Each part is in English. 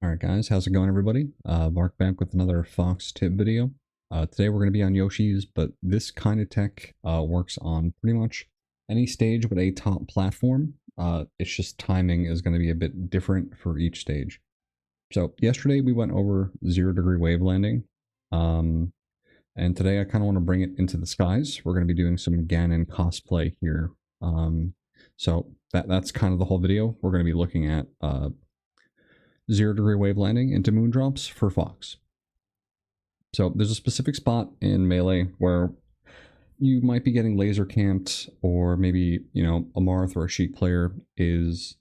All right, guys, how's it going, everybody? Mark back with another Fox tip video. Today we're going to be on Yoshi's, but this kind of tech works on pretty much any stage with a top platform. It's just timing is going to be a bit different for each stage. So yesterday we went over 0 degree wave landing, and today I kind of want to bring it into the skies. We're going to be doing some Ganon cosplay here. So that's kind of the whole video. We're going to be looking at 0 degree wave landing into Moondrops for Fox. So there's a specific spot in Melee where you might be getting laser camped, or maybe, you know, a Marth or a Sheik player is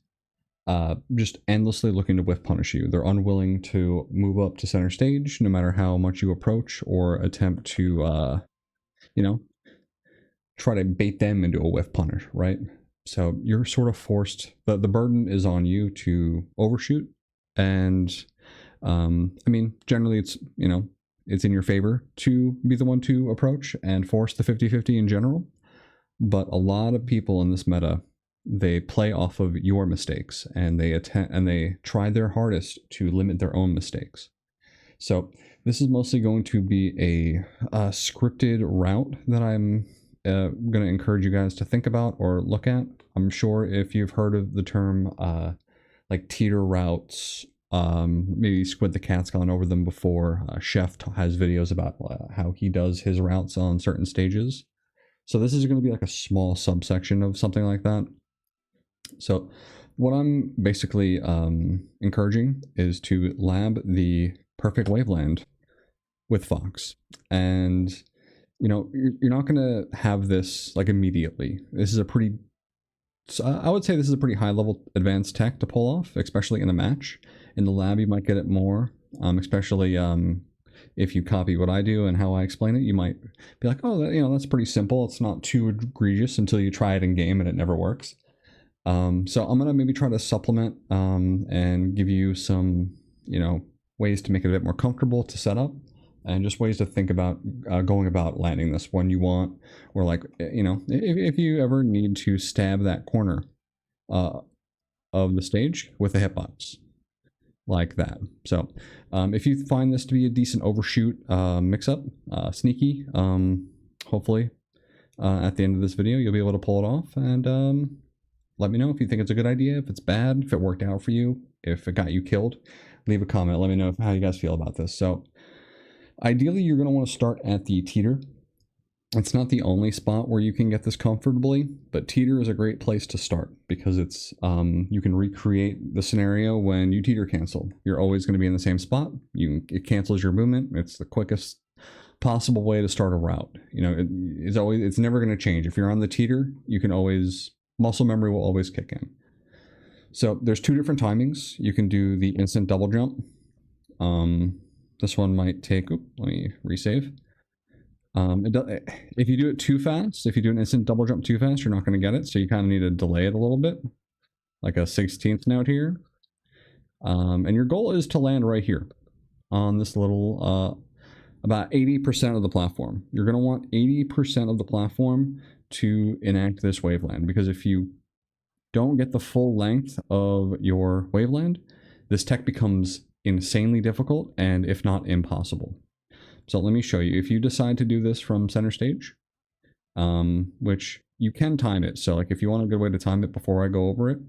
just endlessly looking to whiff punish you. They're unwilling to move up to center stage no matter how much you approach or attempt to, you know, try to bait them into a whiff punish, right? So you're sort of forced, the burden is on you to overshoot. And I mean, generally it's, you know, it's in your favor to be the one to approach and force the 50-50 in general. But a lot of people in this meta, they play off of your mistakes, and they try their hardest to limit their own mistakes. So this is mostly going to be a scripted route that I'm going to encourage you guys to think about or look at. I'm sure if you've heard of the term like teeter routes, maybe Squid the Cat's gone over them before. Chef has videos about how he does his routes on certain stages. So this is going to be like a small subsection of something like that. So what I'm basically encouraging is to lab the perfect waveland with Fox. And, you know, you're not going to have this like immediately. This is a pretty, I would say this is a pretty high level advanced tech to pull off, especially in a match. In the lab, you might get it more, especially if you copy what I do and how I explain it. You might be like, oh, you know, that's pretty simple. It's not too egregious until you try it in game and it never works. So I'm going to maybe try to supplement and give you some, you know, ways to make it a bit more comfortable to set up, and just ways to think about going about landing this when you want, or like, you know, if you ever need to stab that corner of the stage with a hitbox like that. So if you find this to be a decent overshoot mix-up, sneaky, hopefully at the end of this video you'll be able to pull it off, and let me know if you think it's a good idea, if it's bad, if it worked out for you, if it got you killed. Leave a comment, let me know how you guys feel about this. So ideally, you're going to want to start at the teeter. It's not the only spot where you can get this comfortably, but teeter is a great place to start because it's you can recreate the scenario when you teeter cancel. You're always going to be in the same spot. It cancels your movement. It's the quickest possible way to start a route. You know, it's never going to change. If you're on the teeter, you can always, muscle memory will always kick in. So there's two different timings. You can do the instant double jump. This one might take, let me resave. If you do it too fast, if you do an instant double jump too fast, you're not going to get it. So you kind of need to delay it a little bit, like a 16th note here. And your goal is to land right here on this little, about 80% of the platform. You're going to want 80% of the platform to enact this waveland, because if you don't get the full length of your waveland, this tech becomes insanely difficult, and if not impossible. So let me show you. If you decide to do this from center stage, which you can time it. So like if you want a good way to time it before I go over it,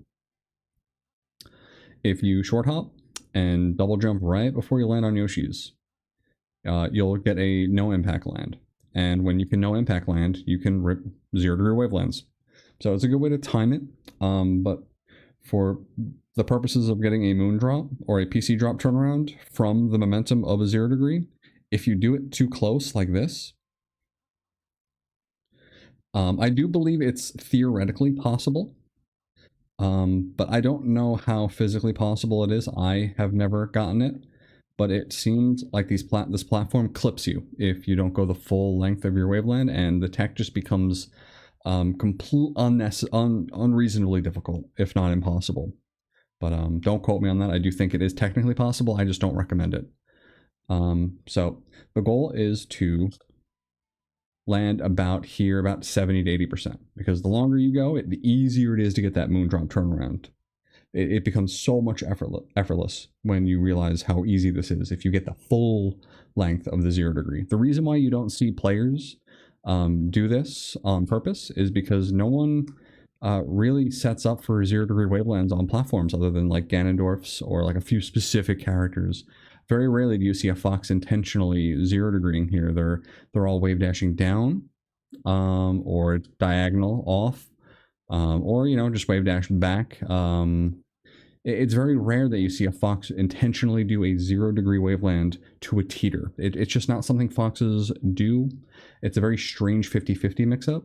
if you short hop and double jump right before you land on Yoshi's, you'll get a no impact land. And when you can no impact land, you can rip 0 degree wavelands. So it's a good way to time it. But for the purposes of getting a Moondrop or a PC drop turnaround from the momentum of a 0 degree, if you do it too close like this, I do believe it's theoretically possible, but I don't know how physically possible it is. I have never gotten it, but it seems like this platform clips you if you don't go the full length of your waveland, and the tech just becomes unreasonably difficult, if not impossible. But don't quote me on that. I do think it is technically possible. I just don't recommend it. So the goal is to land about here, about 70 to 80%, because the longer you go, the easier it is to get that Moondrop turnaround. it becomes so much effortless when you realize how easy this is if you get the full length of the 0 degree. The reason why you don't see players do this on purpose is because no one really sets up for 0 degree wavelands on platforms other than like Ganondorf's or like a few specific characters. Very rarely do you see a Fox intentionally 0 degreeing here. They're all wave dashing down or diagonal off, or just wave dash back. It's very rare that you see a Fox intentionally do a 0 degree waveland to a teeter. It's just not something Foxes do. It's a very strange 50-50 mix-up,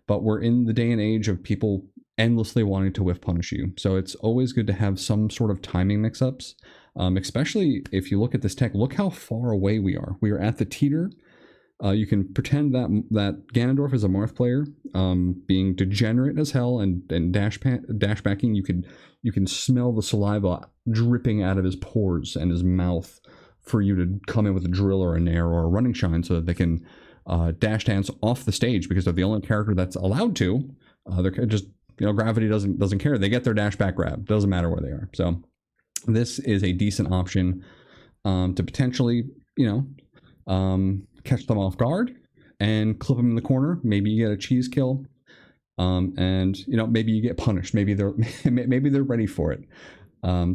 but we're in the day and age of people endlessly wanting to whiff punish you. So it's always good to have some sort of timing mix-ups, especially if you look at this tech. Look how far away we are. We are at the teeter. You can pretend that Ganondorf is a Marth player, being degenerate as hell and dash backing. You can smell the saliva dripping out of his pores and his mouth for you to come in with a drill or a nair or a running shine so that they can dash dance off the stage, because they're the only character that's allowed to. They're just, gravity doesn't care. They get their dash back grab. Doesn't matter where they are. So this is a decent option to potentially, catch them off guard and clip them in the corner. Maybe you get a cheese kill, and maybe you get punished. Maybe they're ready for it.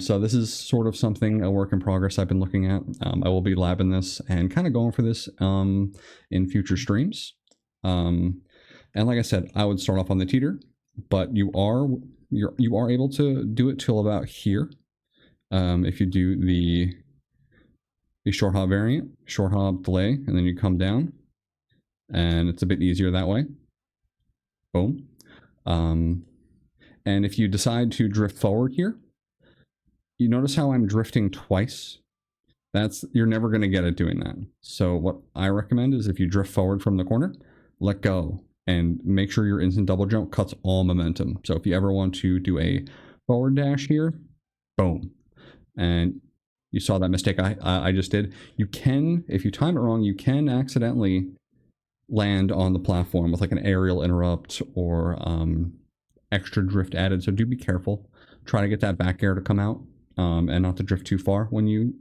So this is sort of something, a work in progress I've been looking at. I will be labbing this and kind of going for this in future streams. And like I said, I would start off on the teeter, but you are able to do it till about here. If you do the short hop variant, short hop delay, and then you come down, and it's a bit easier that way. Boom. And if you decide to drift forward here, you notice how I'm drifting twice. You're never going to get it doing that. So what I recommend is if you drift forward from the corner, let go and make sure your instant double jump cuts all momentum. So if you ever want to do a forward dash here, boom. And you saw that mistake I just did. You can, if you time it wrong, you can accidentally land on the platform with like an aerial interrupt or extra drift added. So do be careful. Try to get that back air to come out and not to drift too far when you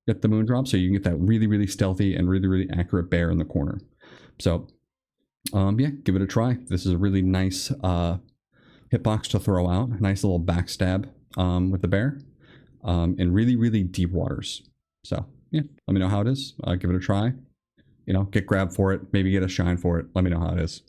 get the Moondrop, so you can get that really, really stealthy and really, really accurate bear in the corner. So yeah, give it a try. This is a really nice hitbox to throw out. Nice little backstab with the bear. In really, really deep waters. So yeah, let me know how it is. Give it a try. Get grab for it. Maybe get a shine for it. Let me know how it is.